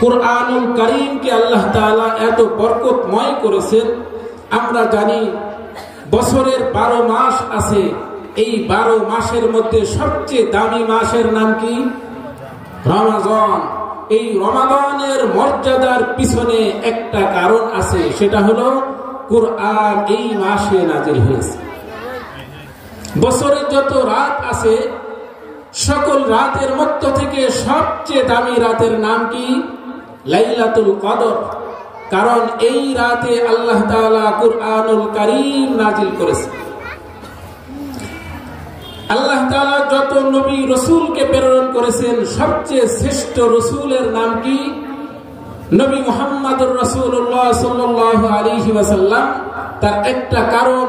কুরআনুল কারীমকে আল্লাহ তাআলা এত বরকতময় করেছেন। আমরা জানি বছরের 12 মাস আছে, এই 12 মাসের মধ্যে সবচেয়ে দামি মাসের নাম কি? রমাদান। এই রমাদানের মর্যাদার পিছনে একটা কারণ আছে, সেটা হলো কুরআন এই মাসে নাজিল হয়েছে। বছরে যত রাত আছে সকল রাতের মধ্য থেকে সবচেয়ে দামি রাতের নাম কি? লাইলাতুল কদর। কারণ এই রাতে আল্লাহ তাআলা কুরআনুল কারীম নাজিল করেছে। আল্লাহ তাআলা যত নবী রাসূলকে প্রেরণ করেছেন সবচেয়ে শ্রেষ্ঠ রাসূলের নাম কি? নবী মুহাম্মদুর রাসূলুল্লাহ সাল্লাল্লাহু আলাইহি ওয়াসাল্লাম। তার একটা কারণ,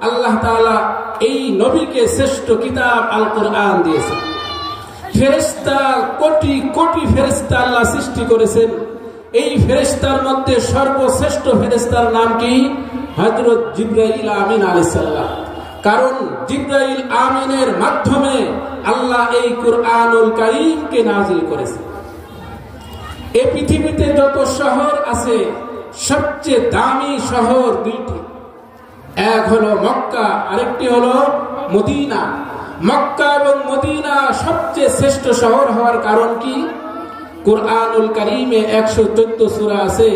আল্লাহ তাআলা এই নবীকে শ্রেষ্ঠ কিতাব আল কোরআন দিয়েছেন। ফেরেশতা কোটি কোটি ফেরেশতা আল্লাহ সৃষ্টি করেছেন। এই ফেরেশতার মধ্যে সর্বশ্রেষ্ঠ ফেরেশতার নাম কি? হযরত জিবরাইল আমিন আলাইহিস সালাম। কারণ জিবরাইল আমিনের মাধ্যমে আল্লাহ এই কুরআনুল কারীমকে নাজিল করেছেন। এই পৃথিবীতে যত শহর আছে সবচেয়ে দামি শহর দুইটি, এক হলো মক্কা, আরেকটি হলো মদিনা। মক্কা এবং মদিনা সবচেয়ে শ্রেষ্ঠ শহর হওয়ার কারণ কি? কুরআনুল কারীমে 114 সূরা আছে।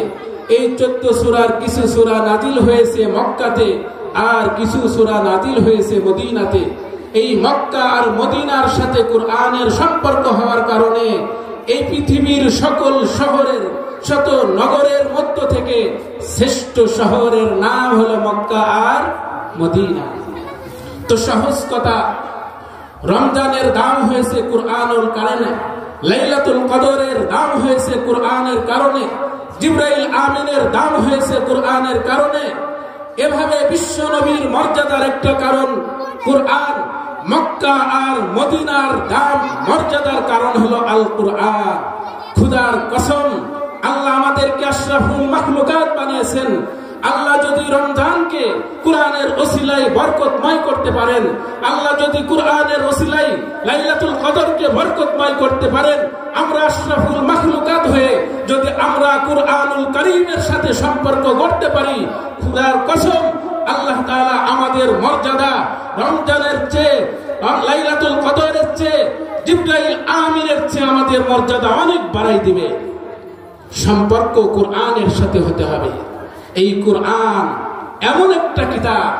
এই 14 সূরার কিছু সূরা নাজিল হয়েছে মক্কাতে, আর কিছু সূরা নাজিল হয়েছে মদিনাতে। এই মক্কা আর মদিনার সাথে কুরআনের সম্পর্ক হওয়ার কারণে এই পৃথিবীর সকল শহরের শত নগরের মধ্য থেকে শ্রেষ্ঠ শহরের নাম হলো মক্কা আর মদিনা। তো সহজ কথা, রমজানের দাম হয়েছে কুরআনুল কারণে, লাইলাতুল কদরের দাম হয়েছে কুরআনের কারণে, জিবরাইল আমিনের দাম হয়েছে কুরআনের কারণে। এভাবে বিশ্ব নবীর মর্যাদার একটা কারণ কুরআন। মক্কা আর মদিনার দাম মর্যাদার কারণ হলো আল কুরআন। খুদার কসম, আল্লাহ আমাদেরকে আশরাফুল মাখলুকাত বানিয়েছেন। আল্লাহ যদি রমজানকে কুরআনের ওসিলায় বরকতময় করতে পারেন, আল্লাহ যদি কুরআনের ওসিলায় লাইলাতুল কদরকে বরকতময় করতে পারেন, আমরা আশরাফুল মাখলুকাত হয়ে যদি আমরা কুরআনুল কারীমের সাথে সম্পর্ক করতে পারি, খুদার কসম আল্লাহ তাআলা আমাদের মর্যাদা রমজানের চেয়ে, লাইলাতুল কদরের চেয়ে, জিবরাইল আমিনের চেয়ে আমাদের মর্যাদা অনেক বাড়াই দিবে। সম্পর্ক কুরআনের সাথে হতে হবে। এই কুরআন এমন একটা কিতাব